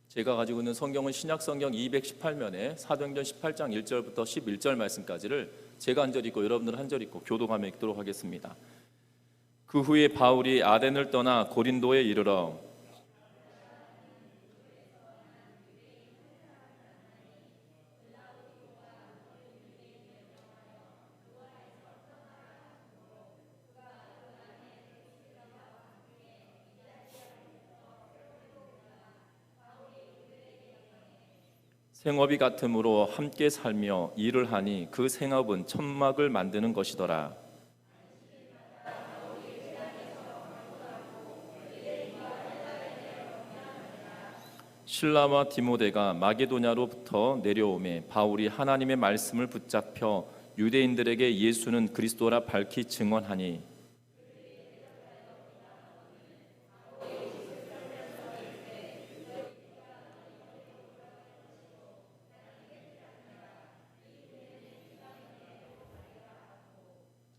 제가 가지고 있는 성경은 신약성경 218면에 사도행전 18장 1절부터 11절 말씀까지를 제가 한 절 읽고 여러분들 한 절 읽고 교도감에 읽도록 하겠습니다. 그 후에 바울이 아덴을 떠나 고린도에 이르러 생업이 같음으로 함께 살며 일을 하니 그 생업은 천막을 만드는 것이더라. 실라와 디모데가 마게도냐로부터 내려오매 바울이 하나님의 말씀을 붙잡혀 유대인들에게 예수는 그리스도라 밝히 증언하니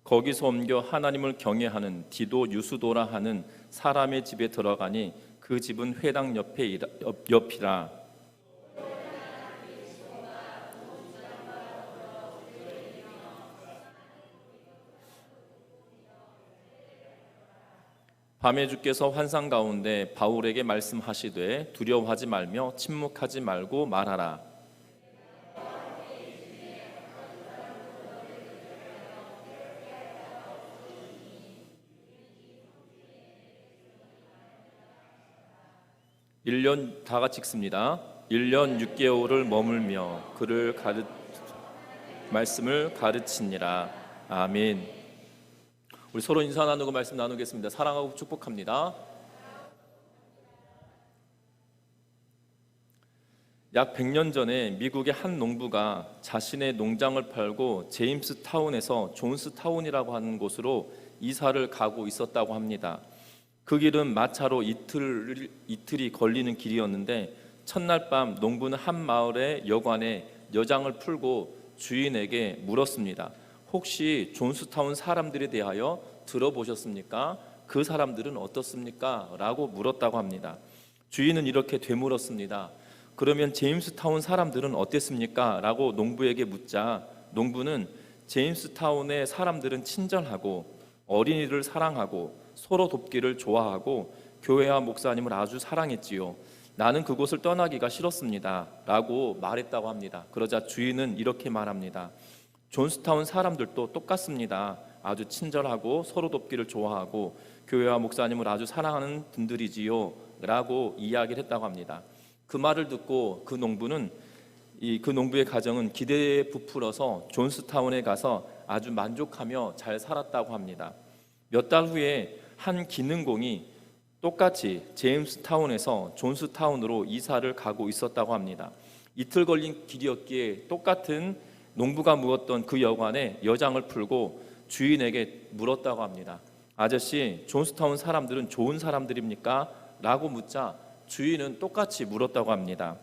거기서 옮겨 하나님을 경외하는 디도 유수도라 하는 사람의 집에 들어가니 그 집은 회당 옆이라. 밤에 주께서 환상 가운데 바울에게 말씀하시되 두려워하지 말며 침묵하지 말고 말하라. 다 같이 읽습니다. 1년 6개월을 머물며 그를 말씀을 가르치니라. 아멘. 우리 서로 인사 나누고 말씀 나누겠습니다. 사랑하고 축복합니다. 약 100년 전에 미국의 한 농부가 자신의 농장을 팔고 제임스 타운에서 존스 타운이라고 하는 곳으로 이사를 가고 있었다고 합니다. 그 길은 마차로 이틀이 걸리는 길이었는데 첫날 밤 농부는 한 마을의 여관에 여장을 풀고 주인에게 물었습니다. 혹시 존스타운 사람들에 대하여 들어보셨습니까? 그 사람들은 어떻습니까? 라고 물었다고 합니다. 주인은 이렇게 되물었습니다. 그러면 제임스타운 사람들은 어땠습니까? 라고 농부에게 묻자 농부는 제임스타운의 사람들은 친절하고 어린이를 사랑하고 서로 돕기를 좋아하고 교회와 목사님을 아주 사랑했지요. 나는 그곳을 떠나기가 싫었습니다. 라고 말했다고 합니다. 그러자 주인은 이렇게 말합니다. 존스타운 사람들도 똑같습니다. 아주 친절하고 서로 돕기를 좋아하고 교회와 목사님을 아주 사랑하는 분들이지요. 라고 이야기를 했다고 합니다. 그 말을 듣고 그 농부의 가정은 기대에 부풀어서 존스타운에 가서 아주 만족하며 잘 살았다고 합니다. 몇 달 후에 한 기능공이 똑같이 제임스타운에서 존스타운으로 이사를 가고 있었다고 합니다. 이틀 걸린 길이었기에 똑같은 농부가 묵었던 그 여관에 여장을 풀고 주인에게 물었다고 합니다. 아저씨, 존스타운 사람들은 좋은 사람들입니까? 라고 묻자 주인은 똑같이 물었다고 합니다.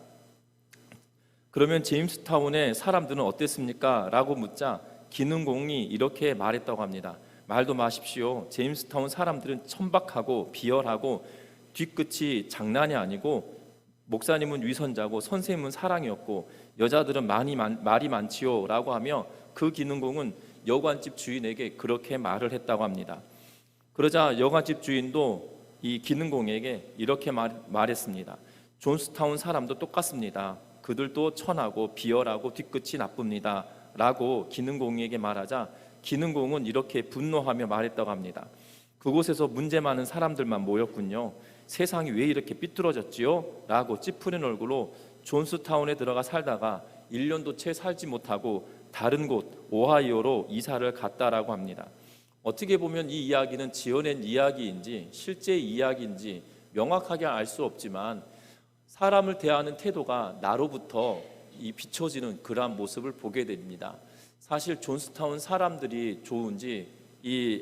그러면 제임스타운의 사람들은 어땠습니까? 라고 묻자 기능공이 이렇게 말했다고 합니다. 말도 마십시오. 제임스타운 사람들은 천박하고 비열하고 뒤끝이 장난이 아니고 목사님은 위선자고 선생님은 사랑이었고 여자들은 말이 많지요 라고 하며 그 기능공은 여관집 주인에게 그렇게 말을 했다고 합니다. 그러자 여관집 주인도 이 기능공에게 이렇게 말했습니다. 존스타운 사람도 똑같습니다. 그들도 천하고 비열하고 뒤끝이 나쁩니다 라고 기능공에게 말하자 기능공은 이렇게 분노하며 말했다고 합니다. 그곳에서 문제 많은 사람들만 모였군요. 세상이 왜 이렇게 삐뚤어졌지요? 라고 찌푸린 얼굴로 존스타운에 들어가 살다가 1년도 채 살지 못하고 다른 곳 오하이오로 이사를 갔다라고 합니다. 어떻게 보면 이 이야기는 지어낸 이야기인지 실제 이야기인지 명확하게 알 수 없지만 사람을 대하는 태도가 나로부터 비춰지는 그러한 모습을 보게 됩니다. 사실 존스타운 사람들이 좋은지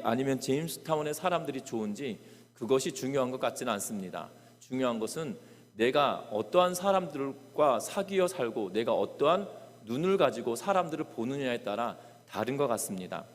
아니면 제임스타운의 사람들이 좋은지 그것이 중요한 것 같지는 않습니다. 중요한 것은 내가 어떠한 사람들과 사귀어 살고 내가 어떠한 눈을 가지고 사람들을 보느냐에 따라 다른 것 같습니다.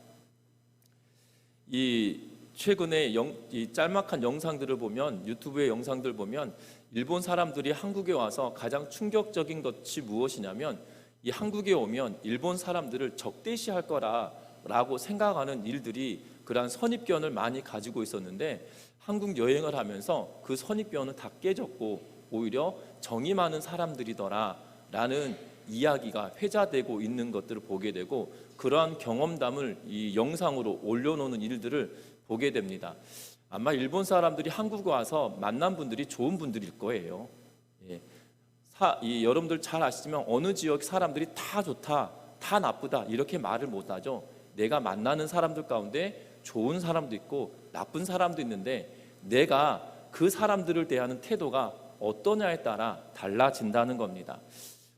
최근에 이 짤막한 영상들을 보면 유튜브의 영상들 보면 일본 사람들이 한국에 와서 가장 충격적인 것이 무엇이냐면 이 한국에 오면 일본 사람들을 적대시할 거라고 생각하는 일들이 그러한 선입견을 많이 가지고 있었는데 한국 여행을 하면서 그 선입견은 다 깨졌고 오히려 정이 많은 사람들이더라라는 이야기가 회자되고 있는 것들을 보게 되고 그러한 경험담을 이 영상으로 올려놓는 일들을 보게 됩니다. 아마 일본 사람들이 한국에 와서 만난 분들이 좋은 분들일 거예요. 예. 여러분들 잘 아시지만 어느 지역 사람들이 다 좋다, 다 나쁘다 이렇게 말을 못하죠. 내가 만나는 사람들 가운데 좋은 사람도 있고 나쁜 사람도 있는데 내가 그 사람들을 대하는 태도가 어떠냐에 따라 달라진다는 겁니다.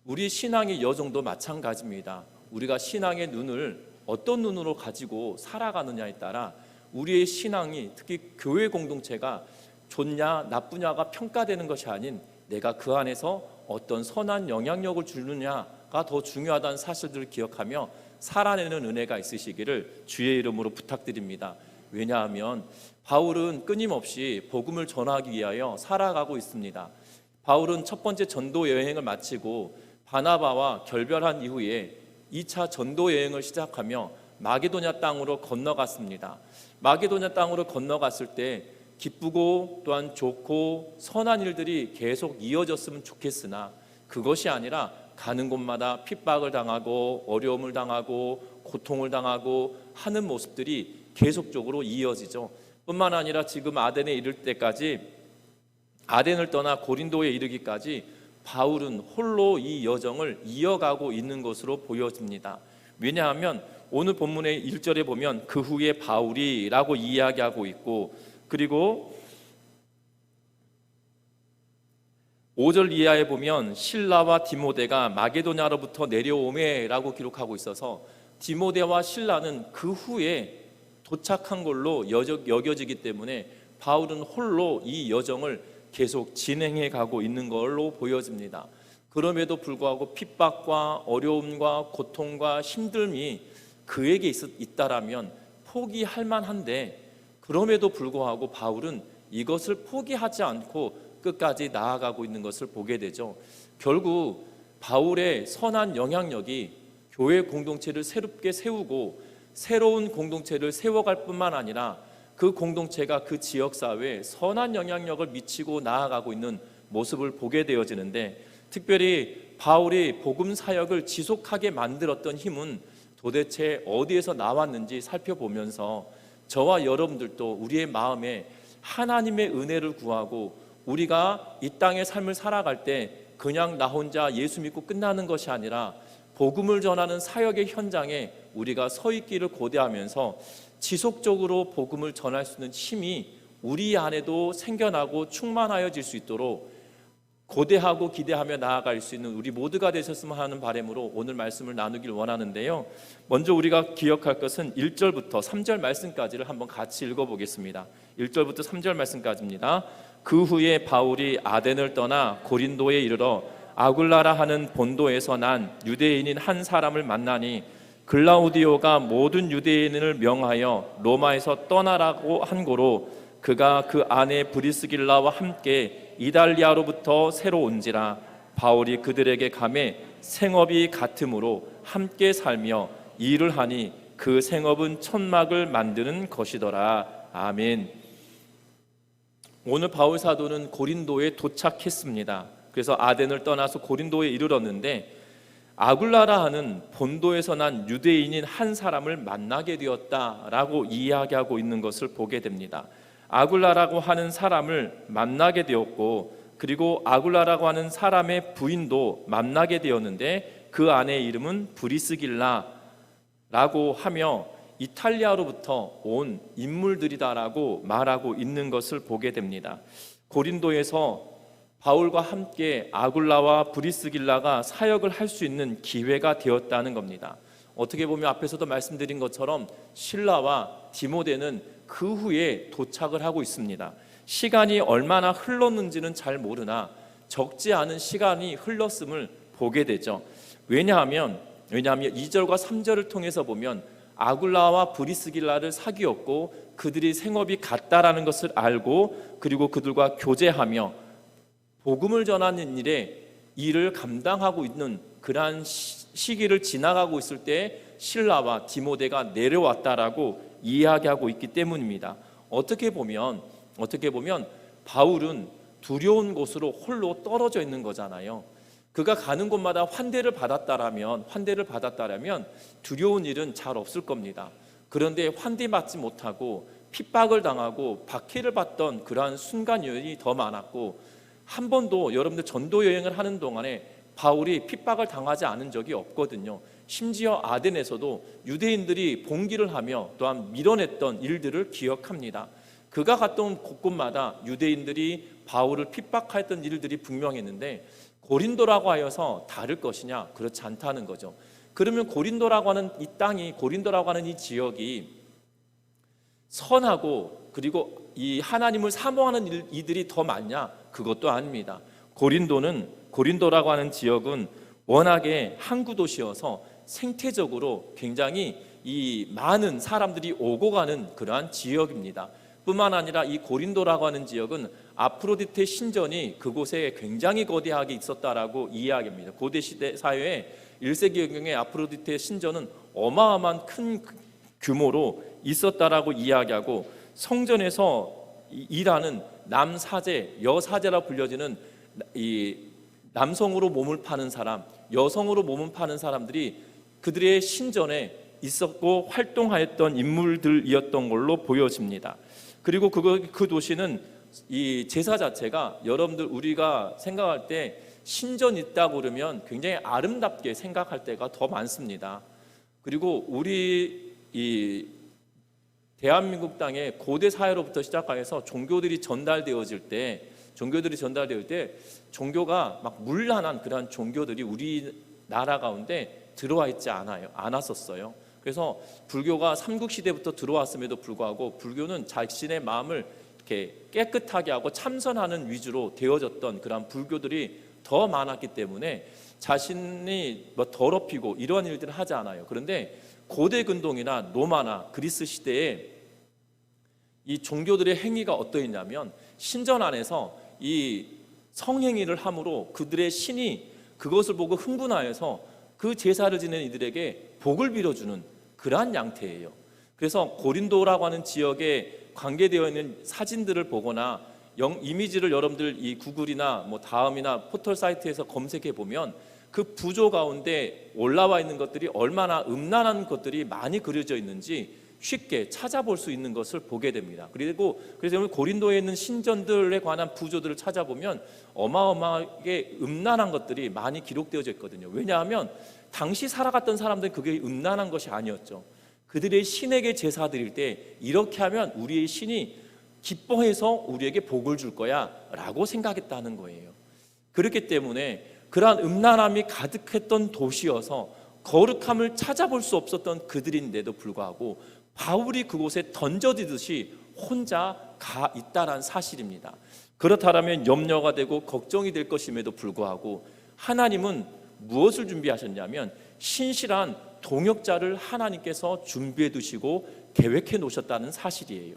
우리 신앙의 여정도 마찬가지입니다. 우리가 신앙의 눈을 어떤 눈으로 가지고 살아가느냐에 따라 우리의 신앙이 특히 교회 공동체가 좋냐 나쁘냐가 평가되는 것이 아닌 내가 그 안에서 어떤 선한 영향력을 주느냐가 더 중요하다는 사실들을 기억하며 살아내는 은혜가 있으시기를 주의 이름으로 부탁드립니다. 왜냐하면 바울은 끊임없이 복음을 전하기 위하여 살아가고 있습니다. 바울은 첫 번째 전도 여행을 마치고 바나바와 결별한 이후에 2차 전도 여행을 시작하며 마게도냐 땅으로 건너갔습니다. 마게도냐 땅으로 건너갔을 때 기쁘고 또한 좋고 선한 일들이 계속 이어졌으면 좋겠으나 그것이 아니라 가는 곳마다 핍박을 당하고 어려움을 당하고 고통을 당하고 하는 모습들이 계속적으로 이어지죠. 뿐만 아니라 지금 아덴에 이를 때까지 아덴을 떠나 고린도에 이르기까지 바울은 홀로 이 여정을 이어가고 있는 것으로 보여집니다. 왜냐하면 오늘 본문의 1절에 보면 그 후에 바울이라고 이야기하고 있고 그리고 5절 이하에 보면 실라와 디모데가 마게도냐로부터 내려오매라고 기록하고 있어서 디모데와 실라는 그 후에 도착한 걸로 여겨지기 때문에 바울은 홀로 이 여정을 계속 진행해 가고 있는 걸로 보여집니다. 그럼에도 불구하고 핍박과 어려움과 고통과 힘듦이 그에게 있다라면 포기할 만한데 그럼에도 불구하고 바울은 이것을 포기하지 않고 끝까지 나아가고 있는 것을 보게 되죠. 결국 바울의 선한 영향력이 교회 공동체를 새롭게 세우고 새로운 공동체를 세워갈 뿐만 아니라 그 공동체가 그 지역사회에 선한 영향력을 미치고 나아가고 있는 모습을 보게 되어지는데 특별히 바울이 복음 사역을 지속하게 만들었던 힘은 도대체 어디에서 나왔는지 살펴보면서 저와 여러분들도 우리의 마음에 하나님의 은혜를 구하고 우리가 이 땅의 삶을 살아갈 때 그냥 나 혼자 예수 믿고 끝나는 것이 아니라 복음을 전하는 사역의 현장에 우리가 서 있기를 고대하면서 지속적으로 복음을 전할 수 있는 힘이 우리 안에도 생겨나고 충만하여질 수 있도록 고대하고 기대하며 나아갈 수 있는 우리 모두가 되셨으면 하는 바람으로 오늘 말씀을 나누길 원하는데요. 먼저 우리가 기억할 것은 1절부터 3절 말씀까지를 한번 같이 읽어보겠습니다. 1절부터 3절 말씀까지입니다. 그 후에 바울이 아덴을 떠나 고린도에 이르러 아굴라라 하는 본도에서 난 유대인인 한 사람을 만나니 글라우디오가 모든 유대인을 명하여 로마에서 떠나라고 한 고로 그가 그 아내 브리스길라와 함께 이달리아로부터 새로 온지라 바울이 그들에게 가매 생업이 같으므로 함께 살며 일을 하니 그 생업은 천막을 만드는 것이더라. 아멘. 오늘 바울 사도는 고린도에 도착했습니다. 그래서 아덴을 떠나서 고린도에 이르렀는데 아굴라라 하는 본도에서 난 유대인인 한 사람을 만나게 되었다라고 이야기하고 있는 것을 보게 됩니다. 아굴라라고 하는 사람을 만나게 되었고 그리고 아굴라라고 하는 사람의 부인도 만나게 되었는데 그 아내의 이름은 브리스길라라고 하며 이탈리아로부터 온 인물들이다라고 말하고 있는 것을 보게 됩니다. 고린도에서 바울과 함께 아굴라와 브리스길라가 사역을 할 수 있는 기회가 되었다는 겁니다. 어떻게 보면 앞에서도 말씀드린 것처럼 실라와 디모데는 그 후에 도착을 하고 있습니다. 시간이 얼마나 흘렀는지는 잘 모르나 적지 않은 시간이 흘렀음을 보게 되죠. 왜냐하면 2절과 3절을 통해서 보면 아굴라와 브리스길라를 사귀었고 그들이 생업이 같다라는 것을 알고 그리고 그들과 교제하며 복음을 전하는 일을 감당하고 있는 그러한 시기를 지나가고 있을 때 실라와 디모데가 내려왔다라고 이야기하고 있기 때문입니다. 어떻게 보면 바울은 두려운 곳으로 홀로 떨어져 있는 거잖아요. 그가 가는 곳마다 환대를 받았다라면 두려운 일은 잘 없을 겁니다. 그런데 환대받지 못하고 핍박을 당하고 박해를 받던 그러한 순간이 더 많았고, 한 번도 여러분들 전도 여행을 하는 동안에 바울이 핍박을 당하지 않은 적이 없거든요. 심지어 아덴에서도 유대인들이 봉기를 하며 또한 밀어냈던 일들을 기억합니다. 그가 갔던 곳곳마다 유대인들이 바울을 핍박했던 일들이 분명했는데, 고린도라고 하여서 다를 것이냐? 그렇지 않다는 거죠. 그러면 고린도라고 하는 이 땅이, 고린도라고 하는 이 지역이 선하고 그리고 이 하나님을 사모하는 이들이 더 많냐? 그것도 아닙니다. 고린도라고 하는 지역은 워낙에 항구 도시여서 생태적으로 굉장히 이 많은 사람들이 오고 가는 그러한 지역입니다. 뿐만 아니라 이 고린도라고 하는 지역은 아프로디테 신전이 그곳에 굉장히 거대하게 있었다라고 이야기합니다. 고대 시대 사회에 1세기경에 아프로디테 신전은 어마어마한 큰 규모로 있었다라고 이야기하고, 성전에서 일하는 남사제, 여사제라 불려지는 이 남성으로 몸을 파는 사람, 여성으로 몸을 파는 사람들이 그들의 신전에 있었고 활동하였던 인물들이었던 걸로 보여집니다. 그리고 그 도시는 이 제사 자체가, 여러분들 우리가 생각할 때 신전 있다고 그러면 굉장히 아름답게 생각할 때가 더 많습니다. 그리고 우리 이 대한민국 땅의 고대 사회로부터 시작해서 종교들이 전달되어질 때 종교가 막 문란한 그러한 종교들이 우리나라 가운데 들어와 있지 않았었어요. 그래서 불교가 삼국시대부터 들어왔음에도 불구하고 불교는 자신의 마음을 이렇게 깨끗하게 하고 참선하는 위주로 되어졌던 그런 불교들이 더 많았기 때문에 자신이 더럽히고 이러한 일들을 하지 않아요. 그런데 고대 근동이나 로마나 그리스 시대에 이 종교들의 행위가 어떠했냐면, 신전 안에서 이 성행위를 함으로 그들의 신이 그것을 보고 흥분하여서 그 제사를 지낸 이들에게 복을 빌어주는 그러한 양태예요. 그래서 고린도라고 하는 지역에 관계되어 있는 사진들을 보거나 이미지를 여러분들 이 구글이나 다음이나 포털 사이트에서 검색해 보면 그 부조 가운데 올라와 있는 것들이 얼마나 음란한 것들이 많이 그려져 있는지 쉽게 찾아볼 수 있는 것을 보게 됩니다. 그래서 고린도에 있는 신전들에 관한 부조들을 찾아보면 어마어마하게 음란한 것들이 많이 기록되어져 있거든요. 왜냐하면 당시 살아갔던 사람들은 그게 음란한 것이 아니었죠. 그들의 신에게 제사 드릴 때 이렇게 하면 우리의 신이 기뻐해서 우리에게 복을 줄 거야 라고 생각했다는 거예요. 그렇기 때문에 그러한 음란함이 가득했던 도시여서 거룩함을 찾아볼 수 없었던 그들인데도 불구하고 바울이 그곳에 던져지듯이 혼자 가 있다는 사실입니다. 그렇다면 염려가 되고 걱정이 될 것임에도 불구하고 하나님은 무엇을 준비하셨냐면 신실한 동역자를 하나님께서 준비해 두시고 계획해 놓으셨다는 사실이에요.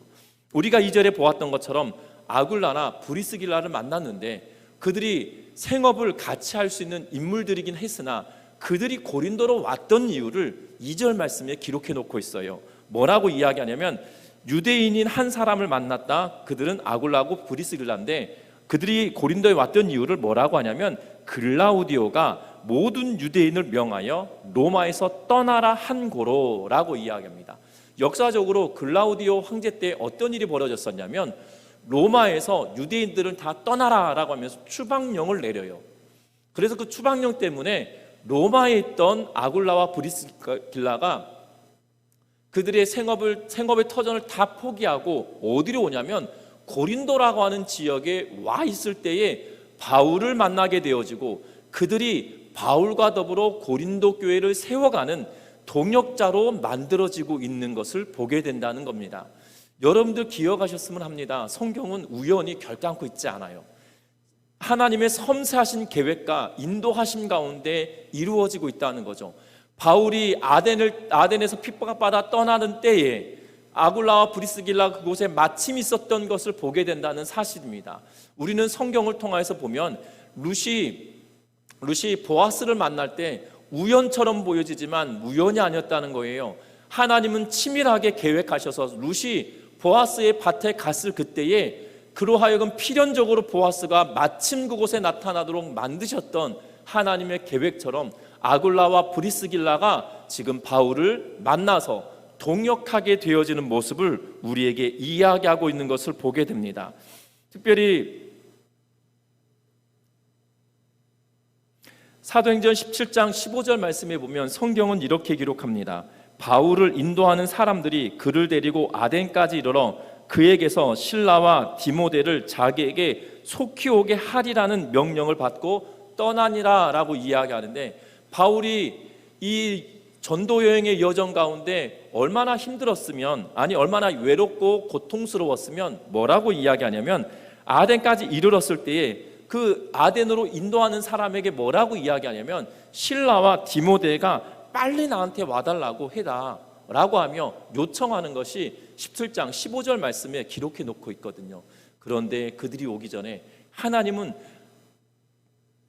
우리가 2절에 보았던 것처럼 아굴라나 브리스길라를 만났는데 그들이 생업을 같이 할 수 있는 인물들이긴 했으나 그들이 고린도로 왔던 이유를 2절 말씀에 기록해 놓고 있어요. 뭐라고 이야기하냐면 유대인인 한 사람을 만났다. 그들은 아굴라고 브리스길라인데 그들이 고린도에 왔던 이유를 뭐라고 하냐면 글라우디오가 모든 유대인을 명하여 로마에서 떠나라 한 고로라고 이야기합니다. 역사적으로 글라우디오 황제 때 어떤 일이 벌어졌었냐면 로마에서 유대인들은 다 떠나라라고 하면서 추방령을 내려요. 그래서 그 추방령 때문에 로마에 있던 아굴라와 브리스길라가 그들의 생업의 터전을 다 포기하고 어디로 오냐면 고린도라고 하는 지역에 와 있을 때에 바울을 만나게 되어지고 그들이 바울과 더불어 고린도 교회를 세워가는 동역자로 만들어지고 있는 것을 보게 된다는 겁니다. 여러분들 기억하셨으면 합니다. 성경은 우연히 결단코 있지 않아요. 하나님의 섬세하신 계획과 인도하심 가운데 이루어지고 있다는 거죠. 바울이 아덴에서 핍박받아 떠나는 때에 아굴라와 브리스길라 그곳에 마침이 있었던 것을 보게 된다는 사실입니다. 우리는 성경을 통해서 보면 룻이 보아스를 만날 때 우연처럼 보여지지만 우연이 아니었다는 거예요. 하나님은 치밀하게 계획하셔서 룻이 보아스의 밭에 갔을 그때에 그로 하여금 필연적으로 보아스가 마침 그곳에 나타나도록 만드셨던 하나님의 계획처럼 아굴라와 브리스길라가 지금 바울을 만나서 동역하게 되어지는 모습을 우리에게 이야기하고 있는 것을 보게 됩니다. 특별히 사도행전 17장 15절 말씀에 보면 성경은 이렇게 기록합니다. 바울을 인도하는 사람들이 그를 데리고 아덴까지 이르러 그에게서 실라와 디모데를 자기에게 속히 오게 하리라는 명령을 받고 떠나니라 라고 이야기하는데, 바울이 이 전도 여행의 여정 가운데 얼마나 힘들었으면, 아니 얼마나 외롭고 고통스러웠으면 뭐라고 이야기하냐면, 아덴까지 이르렀을 때에 그 아덴으로 인도하는 사람에게 뭐라고 이야기하냐면, 실라와 디모데가 빨리 나한테 와달라고 해라 라고 하며 요청하는 것이 17장 15절 말씀에 기록해 놓고 있거든요. 그런데 그들이 오기 전에 하나님은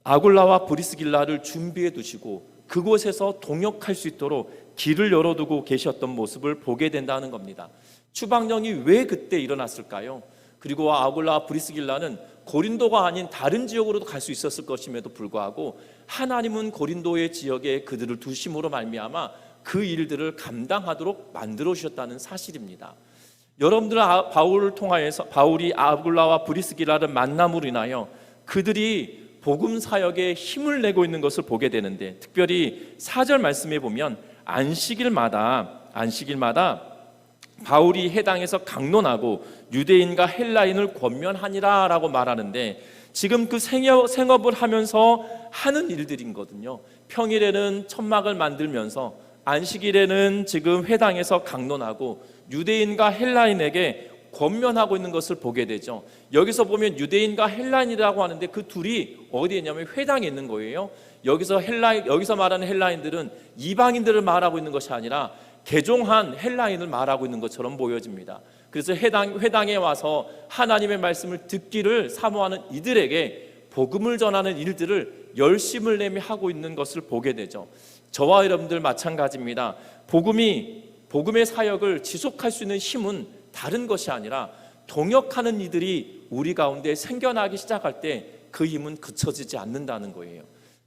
아굴라와 브리스길라를 준비해 두시고 그곳에서 동역할 수 있도록 길을 열어두고 계셨던 모습을 보게 된다는 겁니다. 추방령이 왜 그때 일어났을까요? 그리고 아굴라와 브리스길라는 고린도가 아닌 다른 지역으로도 갈 수 있었을 것임에도 불구하고 하나님은 고린도의 지역에 그들을 두심으로 말미암아 그 일들을 감당하도록 만들어 주셨다는 사실입니다. 여러분들, 바울을 통하여서 바울이 아굴라와 브리스길라를 만남으로 인하여 그들이 복음 사역에 힘을 내고 있는 것을 보게 되는데, 특별히 4절 말씀에 보면 안식일마다 바울이 해당에서 강론하고 유대인과 헬라인을 권면하니라 라고 말하는데, 지금 그 생업을 하면서 하는 일들이거든요. 평일에는 천막을 만들면서 안식일에는 지금 회당에서 강론하고 유대인과 헬라인에게 권면하고 있는 것을 보게 되죠. 여기서 보면 유대인과 헬라인이라고 하는데 그 둘이 어디에 있냐면 회당에 있는 거예요. 여기서 말하는 헬라인들은 이방인들을 말하고 있는 것이 아니라 개종한 헬라인을 말하고 있는 것처럼 보여집니다. 그래서 회당에 와서 하나님의 말씀을 듣기를 사모하는 이들에게 복음을 전하는 일들을 열심을 내며 하고 있는 것을 보게 되죠. 저와 여러분들 마찬가지입니다. 복음의 사역을 지속할 수 있는 힘은 다른 것이 아니라 동역하는 이들이 우리 가운데 생겨나기 시작할 때 그 힘은 그쳐지지 않는다는 거예요.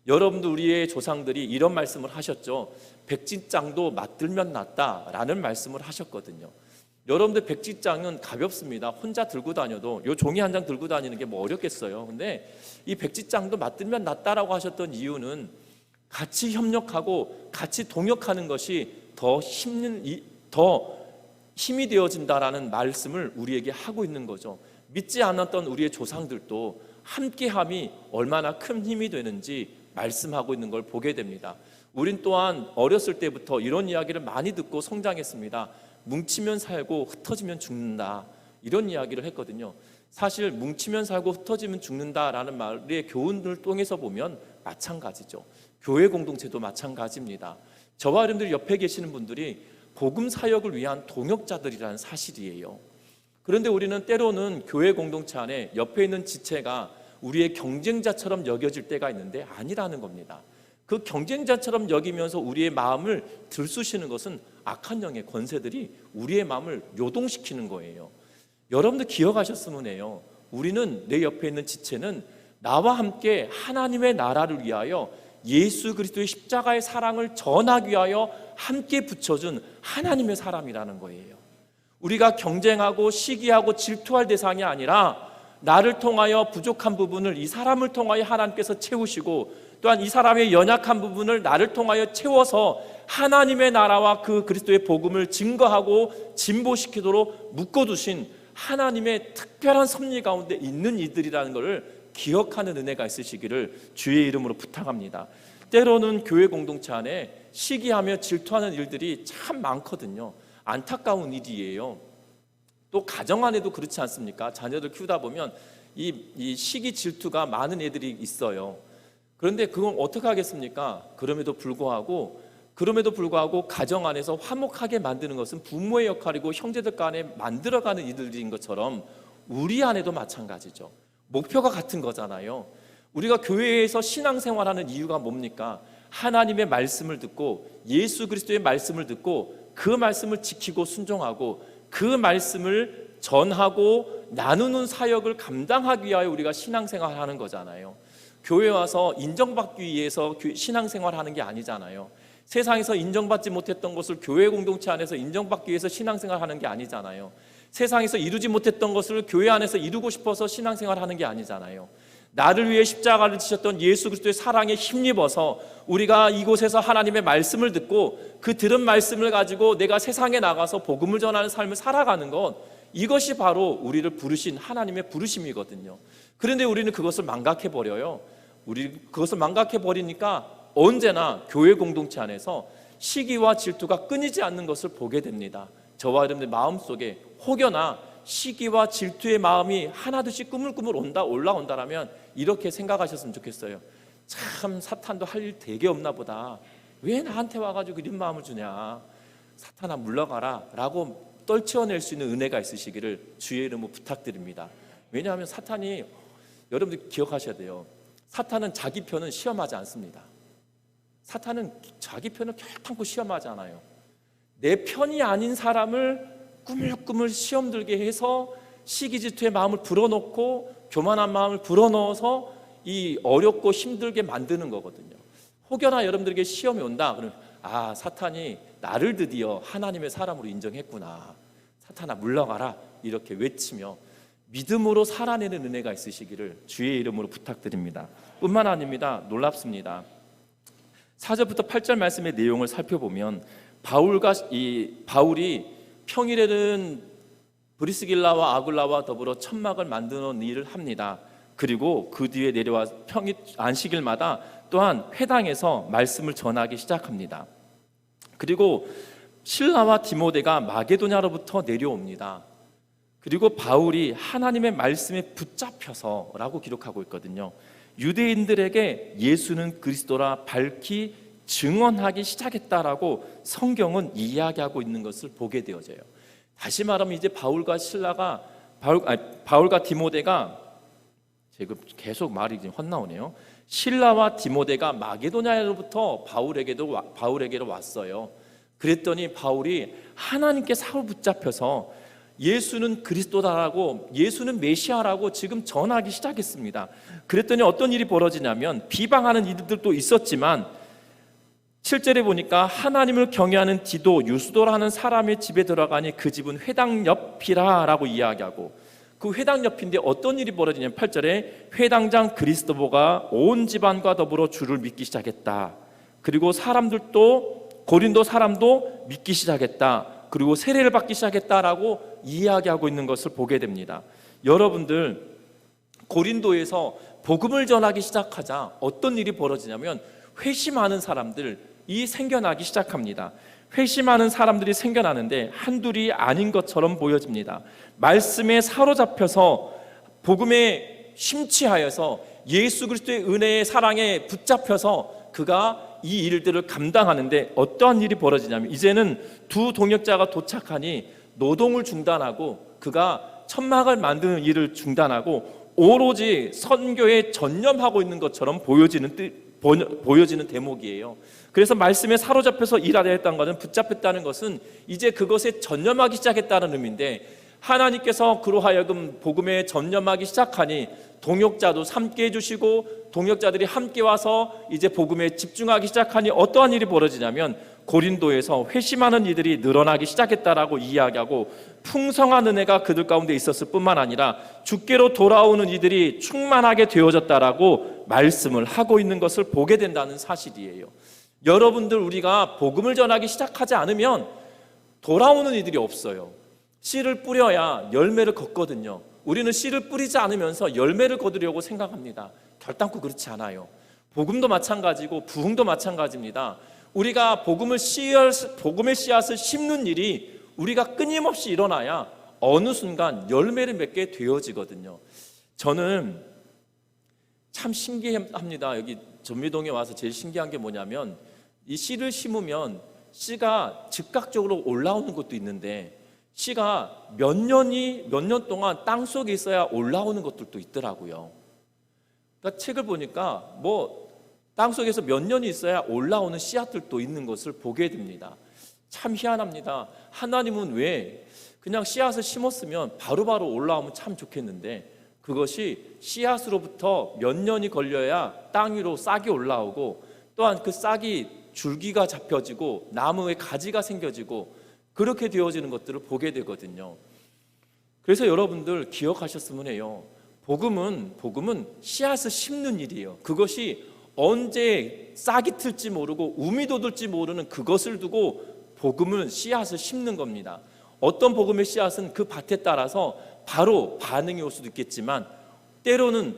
여러분들, 우리의 조상들이 이런 말씀을 하셨죠. 백지장도 맞들면 낫다라는 말씀을 하셨거든요. 여러분들, 백지장은 가볍습니다. 혼자 들고 다녀도 요 종이 한 장 들고 다니는 게 뭐 어렵겠어요. 근데 이 백지장도 맞들면 낫다라고 하셨던 이유는 같이 협력하고 같이 동역하는 것이 더 힘이 되어진다라는 말씀을 우리에게 하고 있는 거죠. 믿지 않았던 우리의 조상들도 함께함이 얼마나 큰 힘이 되는지 말씀하고 있는 걸 보게 됩니다. 우린 또한 어렸을 때부터 이런 이야기를 많이 듣고 성장했습니다. 뭉치면 살고 흩어지면 죽는다, 이런 이야기를 했거든요. 사실 뭉치면 살고 흩어지면 죽는다라는 말의 교훈을 통해서 보면 마찬가지죠. 교회 공동체도 마찬가지입니다. 저와 여러분들 옆에 계시는 분들이 복음 사역을 위한 동역자들이라는 사실이에요. 그런데 우리는 때로는 교회 공동체 안에 옆에 있는 지체가 우리의 경쟁자처럼 여겨질 때가 있는데 아니라는 겁니다. 그 경쟁자처럼 여기면서 우리의 마음을 들쑤시는 것은 악한 영의 권세들이 우리의 마음을 요동시키는 거예요. 여러분들 기억하셨으면 해요. 우리는, 내 옆에 있는 지체는 나와 함께 하나님의 나라를 위하여 예수 그리스도의 십자가의 사랑을 전하기 위하여 함께 붙여준 하나님의 사람이라는 거예요. 우리가 경쟁하고 시기하고 질투할 대상이 아니라 나를 통하여 부족한 부분을 이 사람을 통하여 하나님께서 채우시고, 또한 이 사람의 연약한 부분을 나를 통하여 채워서 하나님의 나라와 그 그리스도의 복음을 증거하고 진보시키도록 묶어두신 하나님의 특별한 섭리 가운데 있는 이들이라는 것을 기억하는 은혜가 있으시기를 주의 이름으로 부탁합니다. 때로는 교회 공동체 안에 시기하며 질투하는 일들이 참 많거든요. 안타까운 일이에요. 또 가정 안에도 그렇지 않습니까? 자녀들 키우다 보면 이 시기 질투가 많은 애들이 있어요. 그런데 그건 어떻게 하겠습니까? 그럼에도 불구하고 그럼에도 불구하고 가정 안에서 화목하게 만드는 것은 부모의 역할이고 형제들 간에 만들어가는 일들인 것처럼 우리 안에도 마찬가지죠. 목표가 같은 거잖아요. 우리가 교회에서 신앙생활하는 이유가 뭡니까? 하나님의 말씀을 듣고 예수 그리스도의 말씀을 듣고 그 말씀을 지키고 순종하고 그 말씀을 전하고 나누는 사역을 감당하기 위하여 우리가 신앙생활하는 거잖아요. 교회 와서 인정받기 위해서 신앙생활하는 게 아니잖아요. 세상에서 인정받지 못했던 것을 교회 공동체 안에서 인정받기 위해서 신앙생활하는 게 아니잖아요. 세상에서 이루지 못했던 것을 교회 안에서 이루고 싶어서 신앙생활하는 게 아니잖아요. 나를 위해 십자가를 지셨던 예수 그리스도의 사랑에 힘입어서 우리가 이곳에서 하나님의 말씀을 듣고 그 들은 말씀을 가지고 내가 세상에 나가서 복음을 전하는 삶을 살아가는 것, 이것이 바로 우리를 부르신 하나님의 부르심이거든요. 그런데 우리는 그것을 망각해버려요. 그것을 망각해버리니까 언제나 교회 공동체 안에서 시기와 질투가 끊이지 않는 것을 보게 됩니다. 저와 여러분들 마음속에 혹여나 시기와 질투의 마음이 하나둘씩 꾸물꾸물 올라온다라면 이렇게 생각하셨으면 좋겠어요. 참 사탄도 할 일 되게 없나 보다. 왜 나한테 와가지고 이런 마음을 주냐. 사탄아 물러가라 라고 떨쳐낼 수 있는 은혜가 있으시기를 주의 이름으로 부탁드립니다. 왜냐하면 사탄이, 여러분들 기억하셔야 돼요. 사탄은 자기 편은 시험하지 않습니다. 사탄은 자기 편을 결단코 시험하지 않아요. 내 편이 아닌 사람을 꾸물꾸물 시험 들게 해서 시기질투의 마음을 불어넣고 교만한 마음을 불어넣어서 이 어렵고 힘들게 만드는 거거든요. 혹여나 여러분들에게 시험이 온다 그러면 사탄이 나를 드디어 하나님의 사람으로 인정했구나. 사탄아 물러가라 이렇게 외치며 믿음으로 살아내는 은혜가 있으시기를 주의 이름으로 부탁드립니다. 뿐만 아닙니다. 놀랍습니다. 4절부터 8절 말씀의 내용을 살펴보면 바울이 평일에는 브리스길라와 아굴라와 더불어 천막을 만드는 일을 합니다. 그리고 그 뒤에 내려와 안식일마다 또한 회당에서 말씀을 전하기 시작합니다. 그리고 실라와 디모데가 마게도냐로부터 내려옵니다. 그리고 바울이 하나님의 말씀에 붙잡혀서라고 기록하고 있거든요. 유대인들에게 예수는 그리스도라 밝히 증언하기 시작했다라고 성경은 이야기하고 있는 것을 보게 되어져요. 다시 말하면 이제 바울과 디모데가, 제가 계속 말이 지금 헛나오네요. 실라와 디모데가 마게도냐로부터 바울에게로 왔어요. 그랬더니 바울이 하나님께 사로 붙잡혀서 예수는 그리스도다라고, 예수는 메시아라고 지금 전하기 시작했습니다. 그랬더니 어떤 일이 벌어지냐면 비방하는 이들도 있었지만 7절에 보니까 하나님을 경외하는 디도, 유스도라는 사람의 집에 들어가니 그 집은 회당 옆이라라고 이야기하고, 그 회당 옆인데 어떤 일이 벌어지냐면 8절에 회당장 그리스도보가 온 집안과 더불어 주를 믿기 시작했다. 그리고 고린도 사람도 믿기 시작했다. 그리고 세례를 받기 시작했다라고 이야기하고 있는 것을 보게 됩니다. 여러분들, 고린도에서 복음을 전하기 시작하자 어떤 일이 벌어지냐면 회심하는 사람들이 생겨나기 시작합니다. 회심하는 사람들이 생겨나는데 한둘이 아닌 것처럼 보여집니다. 말씀에 사로잡혀서 복음에 심취하여서 예수 그리스도의 은혜의 사랑에 붙잡혀서 그가 이 일들을 감당하는데 어떠한 일이 벌어지냐면 이제는 두 동역자가 도착하니 노동을 중단하고 그가 천막을 만드는 일을 중단하고 오로지 선교에 전념하고 있는 것처럼 보여지는 대목이에요. 그래서 말씀에 사로잡혀서 일하려 했다는 것은, 붙잡혔다는 것은 이제 그것에 전념하기 시작했다는 의미인데, 하나님께서 그로 하여금 복음에 전념하기 시작하니 동역자도 함께 해주시고 동역자들이 함께 와서 이제 복음에 집중하기 시작하니 어떠한 일이 벌어지냐면 고린도에서 회심하는 이들이 늘어나기 시작했다라고 이야기하고, 풍성한 은혜가 그들 가운데 있었을 뿐만 아니라 주께로 돌아오는 이들이 충만하게 되어졌다라고 말씀을 하고 있는 것을 보게 된다는 사실이에요. 여러분들, 우리가 복음을 전하기 시작하지 않으면 돌아오는 이들이 없어요. 씨를 뿌려야 열매를 걷거든요. 우리는 씨를 뿌리지 않으면서 열매를 거두려고 생각합니다. 결단코 그렇지 않아요. 복음도 마찬가지고 부흥도 마찬가지입니다. 우리가 복음의 씨앗을 심는 일이 우리가 끊임없이 일어나야 어느 순간 열매를 맺게 되어지거든요. 저는 참 신기합니다. 여기 전미동에 와서 제일 신기한 게 뭐냐면 이 씨를 심으면 씨가 즉각적으로 올라오는 것도 있는데 씨가 몇 년 동안 땅 속에 있어야 올라오는 것들도 있더라고요. 그러니까 책을 보니까 땅 속에서 몇 년이 있어야 올라오는 씨앗들도 있는 것을 보게 됩니다. 참 희한합니다. 하나님은 왜 그냥 씨앗을 심었으면 바로바로 올라오면 참 좋겠는데 그것이 씨앗으로부터 몇 년이 걸려야 땅 위로 싹이 올라오고 또한 그 싹이 줄기가 잡혀지고 나무에 가지가 생겨지고 그렇게 되어지는 것들을 보게 되거든요. 그래서 여러분들 기억하셨으면 해요. 복음은 씨앗을 심는 일이에요. 그것이 언제 싹이 틀지 모르고 우미 돋을지 모르는 그것을 두고 복음은 씨앗을 심는 겁니다. 어떤 복음의 씨앗은 그 밭에 따라서 바로 반응이 올 수도 있겠지만 때로는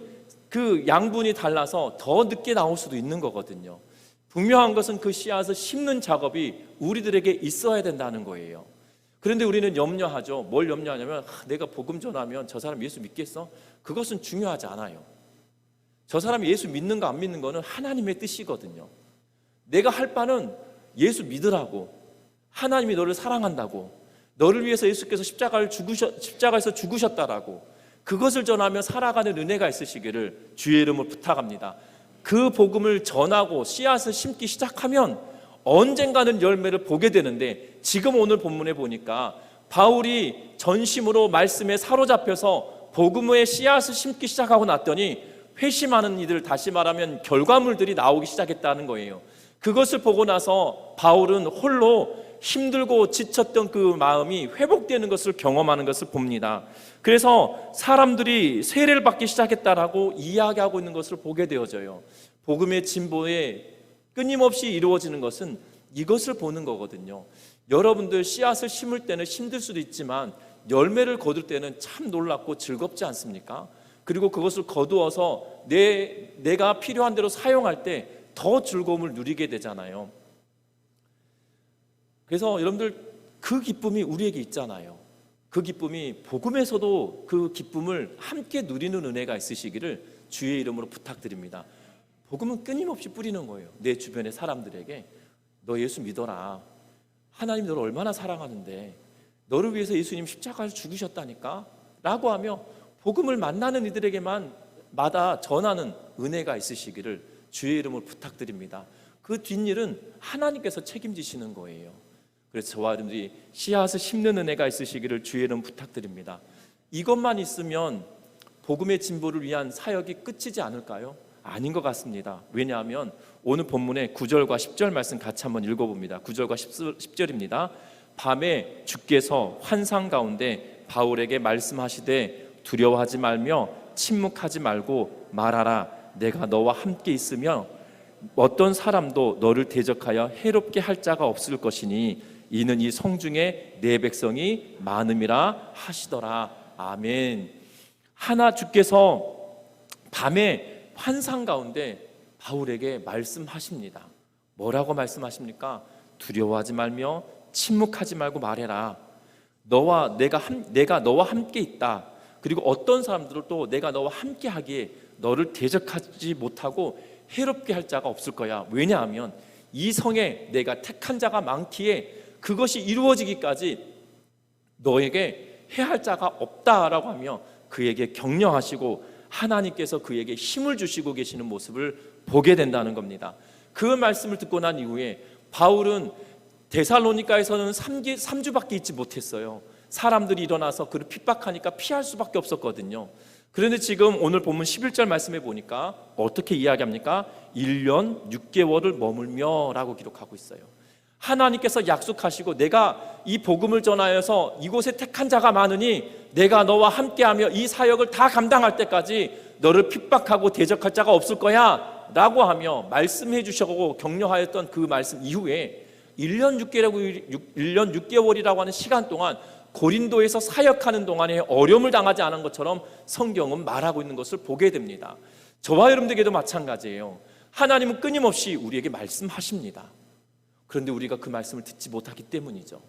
그 양분이 달라서 더 늦게 나올 수도 있는 거거든요. 분명한 것은 그 씨앗을 심는 작업이 우리들에게 있어야 된다는 거예요. 그런데 우리는 염려하죠. 뭘 염려하냐면 내가 복음 전하면 저 사람 예수 믿겠어? 그것은 중요하지 않아요. 저 사람이 예수 믿는가 안 믿는 거는 하나님의 뜻이거든요. 내가 할 바는 예수 믿으라고, 하나님이 너를 사랑한다고, 너를 위해서 예수께서 십자가에서 죽으셨다라고 그것을 전하며 살아가는 은혜가 있으시기를 주의 이름으로 부탁합니다. 그 복음을 전하고 씨앗을 심기 시작하면 언젠가는 열매를 보게 되는데 지금 오늘 본문에 보니까 바울이 전심으로 말씀에 사로잡혀서 복음의 씨앗을 심기 시작하고 났더니 회심하는 이들, 다시 말하면 결과물들이 나오기 시작했다는 거예요. 그것을 보고 나서 바울은 홀로 힘들고 지쳤던 그 마음이 회복되는 것을 경험하는 것을 봅니다. 그래서 사람들이 세례를 받기 시작했다라고 이야기하고 있는 것을 보게 되어져요. 복음의 진보에 끊임없이 이루어지는 것은 이것을 보는 거거든요. 여러분들 씨앗을 심을 때는 힘들 수도 있지만 열매를 거둘 때는 참 놀랍고 즐겁지 않습니까? 그리고 그것을 거두어서 내가 필요한 대로 사용할 때 더 즐거움을 누리게 되잖아요. 그래서 여러분들 그 기쁨이 우리에게 있잖아요. 그 기쁨이 복음에서도 그 기쁨을 함께 누리는 은혜가 있으시기를 주의 이름으로 부탁드립니다. 복음은 끊임없이 뿌리는 거예요. 내 주변의 사람들에게 너 예수 믿어라. 하나님 너를 얼마나 사랑하는데 너를 위해서 예수님 십자가에서 죽으셨다니까 라고 하며 복음을 만나는 이들에게만 마다 전하는 은혜가 있으시기를 주의 이름으로 부탁드립니다. 그 뒷일은 하나님께서 책임지시는 거예요. 그래서 저와 여러분들이 씨앗을 심는 은혜가 있으시기를 주의 이름 부탁드립니다. 이것만 있으면 복음의 진보를 위한 사역이 끝이지 않을까요? 아닌 것 같습니다. 왜냐하면 오늘 본문의 9절과 10절 말씀 같이 한번 읽어봅니다. 9절과 10절입니다. 밤에 주께서 환상 가운데 바울에게 말씀하시되 두려워하지 말며 침묵하지 말고 말하라. 내가 너와 함께 있으며 어떤 사람도 너를 대적하여 해롭게 할 자가 없을 것이니 이는 이 성중에 내 백성이 많음이라 하시더라. 아멘. 하나 주께서 밤에 환상 가운데 바울에게 말씀하십니다. 뭐라고 말씀하십니까? 두려워하지 말며 침묵하지 말고 말해라. 내가 너와 함께 있다. 그리고 어떤 사람들도 내가 너와 함께 하기에 너를 대적하지 못하고 해롭게 할 자가 없을 거야. 왜냐하면 이 성에 내가 택한 자가 많기에 그것이 이루어지기까지 너에게 해할 자가 없다라고 하며 그에게 격려하시고 하나님께서 그에게 힘을 주시고 계시는 모습을 보게 된다는 겁니다. 그 말씀을 듣고 난 이후에 바울은 데살로니가에서는 3주밖에 있지 못했어요. 사람들이 일어나서 그를 핍박하니까 피할 수밖에 없었거든요. 그런데 지금 오늘 본문 11절 말씀해 보니까 어떻게 이야기합니까? 1년 6개월을 머물며 라고 기록하고 있어요. 하나님께서 약속하시고 내가 이 복음을 전하여서 이곳에 택한 자가 많으니 내가 너와 함께하며 이 사역을 다 감당할 때까지 너를 핍박하고 대적할 자가 없을 거야 라고 하며 말씀해 주시고 격려하였던 그 말씀 이후에 1년 6개월이라고 하는 시간 동안 고린도에서 사역하는 동안에 어려움을 당하지 않은 것처럼 성경은 말하고 있는 것을 보게 됩니다. 저와 여러분들에게도 마찬가지예요. 하나님은 끊임없이 우리에게 말씀하십니다. 그런데 우리가 그 말씀을 듣지 못하기 때문이죠.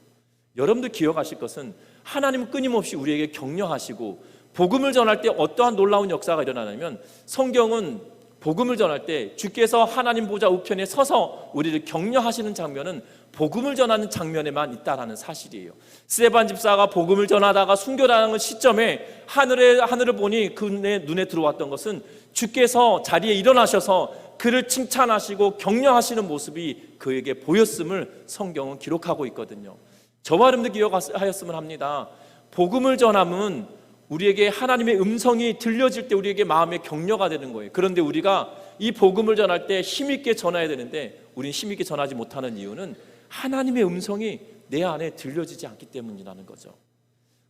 여러분들 기억하실 것은 하나님은 끊임없이 우리에게 격려하시고 복음을 전할 때 어떠한 놀라운 역사가 일어나냐면 성경은 복음을 전할 때 주께서 하나님 보좌 우편에 서서 우리를 격려하시는 장면은 복음을 전하는 장면에만 있다라는 사실이에요. 스데반 집사가 복음을 전하다가 순교당하는 시점에 하늘을 보니 그의 눈에 들어왔던 것은 주께서 자리에 일어나셔서 그를 칭찬하시고 격려하시는 모습이 그에게 보였음을 성경은 기록하고 있거든요. 저와 여러분들 기억하였으면 합니다. 복음을 전함은 우리에게 하나님의 음성이 들려질 때 우리에게 마음의 격려가 되는 거예요. 그런데 우리가 이 복음을 전할 때 힘있게 전해야 되는데 우리는 힘있게 전하지 못하는 이유는 하나님의 음성이 내 안에 들려지지 않기 때문이라는 거죠.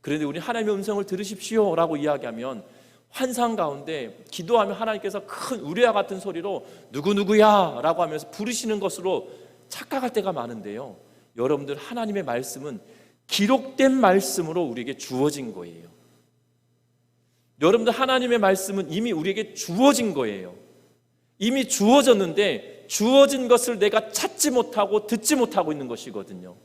그런데 우리 하나님의 음성을 들으십시오 라고 이야기하면 환상 가운데 기도하면 하나님께서 큰 우레와 같은 소리로 누구누구야 라고 하면서 부르시는 것으로 착각할 때가 많은데요, 여러분들, 하나님의 말씀은 기록된 말씀으로 우리에게 주어진 거예요. 여러분들, 하나님의 말씀은 이미 우리에게 주어진 거예요. 이미 주어졌는데 주어진 것을 내가 찾지 못하고 듣지 못하고 있는 것이거든요.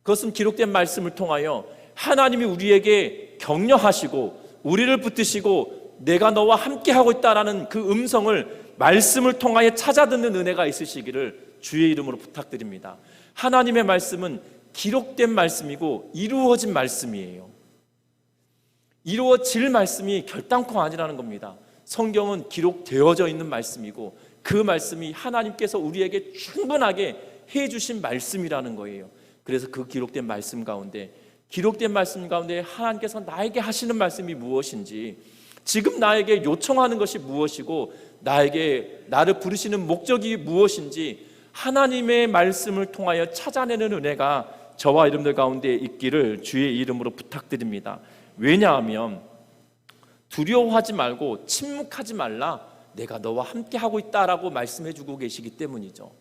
그것은 기록된 말씀을 통하여 하나님이 우리에게 격려하시고 우리를 붙드시고 내가 너와 함께하고 있다라는 그 음성을 말씀을 통하여 찾아듣는 은혜가 있으시기를 주의 이름으로 부탁드립니다. 하나님의 말씀은 기록된 말씀이고 이루어진 말씀이에요. 이루어질 말씀이 결단코 아니라는 겁니다. 성경은 기록되어져 있는 말씀이고 그 말씀이 하나님께서 우리에게 충분하게 해주신 말씀이라는 거예요. 그래서 그 기록된 말씀 가운데 하나님께서 나에게 하시는 말씀이 무엇인지, 지금 나에게 요청하는 것이 무엇이고 나를 부르시는 목적이 무엇인지 하나님의 말씀을 통하여 찾아내는 은혜가 저와 여러분들 가운데 있기를 주의 이름으로 부탁드립니다. 왜냐하면 두려워하지 말고 침묵하지 말라, 내가 너와 함께하고 있다라고 말씀해주고 계시기 때문이죠.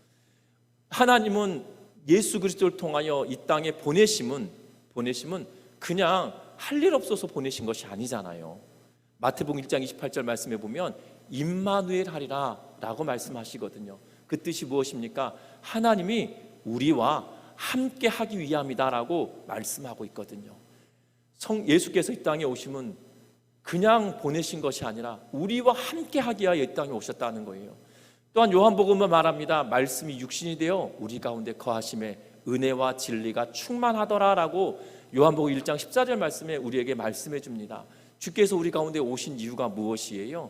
하나님은 예수 그리스도를 통하여 이 땅에 보내심은 그냥 할 일 없어서 보내신 것이 아니잖아요. 마태복음 1장 28절 말씀에 보면 임마누엘 하리라 라고 말씀하시거든요. 그 뜻이 무엇입니까? 하나님이 우리와 함께 하기 위함이다 라고 말씀하고 있거든요. 예수께서 이 땅에 오심은 그냥 보내신 것이 아니라 우리와 함께 하기 위하여 이 땅에 오셨다는 거예요. 또한 요한복음은 말합니다. 말씀이 육신이 되어 우리 가운데 거하심에 은혜와 진리가 충만하더라라고 요한복음 1장 14절 말씀에 우리에게 말씀해 줍니다. 주께서 우리 가운데 오신 이유가 무엇이에요?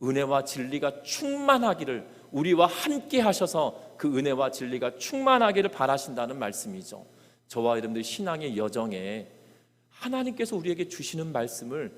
은혜와 진리가 충만하기를, 우리와 함께 하셔서 그 은혜와 진리가 충만하기를 바라신다는 말씀이죠. 저와 여러분들 신앙의 여정에 하나님께서 우리에게 주시는 말씀을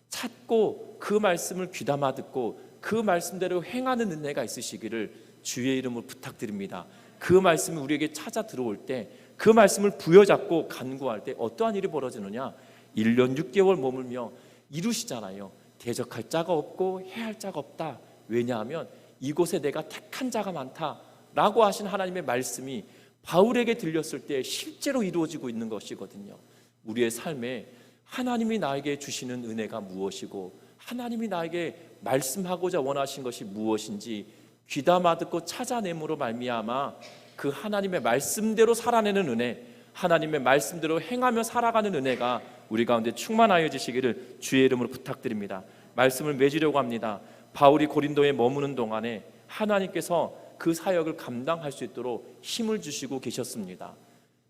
찾고 그 말씀을 귀담아 듣고 그 말씀대로 행하는 은혜가 있으시기를 주의 이름으로 부탁드립니다. 그 말씀이 우리에게 찾아 들어올 때, 그 말씀을 부여잡고 간구할 때 어떠한 일이 벌어지느냐? 1년 6개월 머물며 이루시잖아요. 대적할 자가 없고 해할 자가 없다. 왜냐하면 이곳에 내가 택한 자가 많다라고 하신 하나님의 말씀이 바울에게 들렸을 때 실제로 이루어지고 있는 것이거든요. 우리의 삶에 하나님이 나에게 주시는 은혜가 무엇이고 하나님이 나에게 말씀하고자 원하신 것이 무엇인지 귀담아 듣고 찾아냄으로 말미암아 그 하나님의 말씀대로 살아내는 은혜, 하나님의 말씀대로 행하며 살아가는 은혜가 우리 가운데 충만하여 지시기를 주의 이름으로 부탁드립니다. 말씀을 맺으려고 합니다. 바울이 고린도에 머무는 동안에 하나님께서 그 사역을 감당할 수 있도록 힘을 주시고 계셨습니다.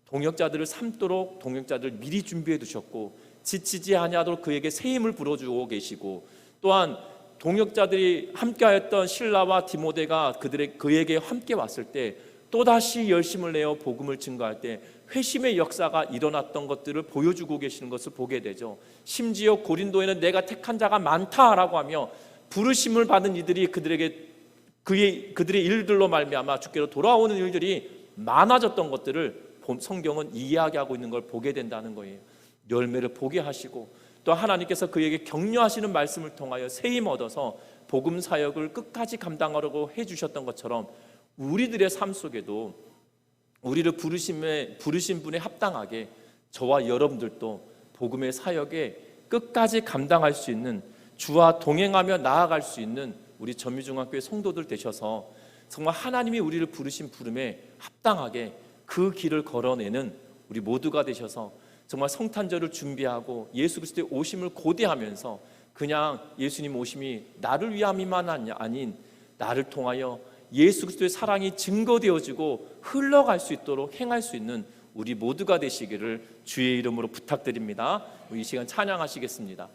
동역자들을 삼도록 동역자들을 미리 준비해 두셨고 지치지 아니하도록 그에게 새 힘을 불어주고 계시고, 또한 동역자들이 함께하였던 실라와 디모데가 그에게 함께 왔을 때 또다시 열심을 내어 복음을 증거할 때 회심의 역사가 일어났던 것들을 보여주고 계시는 것을 보게 되죠. 심지어 고린도에는 내가 택한 자가 많다라고 하며 부르심을 받은 이들이 그들의 일들로 말미암아 주께로 돌아오는 일들이 많아졌던 것들을 성경은 이야기하고 있는 걸 보게 된다는 거예요. 열매를 보게 하시고 또 하나님께서 그에게 격려하시는 말씀을 통하여 새 힘 얻어서 복음 사역을 끝까지 감당하려고 해주셨던 것처럼 우리들의 삶 속에도 우리를 부르신 분에 합당하게 저와 여러분들도 복음의 사역에 끝까지 감당할 수 있는, 주와 동행하며 나아갈 수 있는 우리 전미중학교의 성도들 되셔서 정말 하나님이 우리를 부르신 부름에 합당하게 그 길을 걸어내는 우리 모두가 되셔서 정말 성탄절을 준비하고 예수 그리스도의 오심을 고대하면서 그냥 예수님 오심이 나를 위함이만 아닌 나를 통하여 예수 그리스도의 사랑이 증거되어지고 흘러갈 수 있도록 행할 수 있는 우리 모두가 되시기를 주의 이름으로 부탁드립니다. 이 시간 찬양하시겠습니다.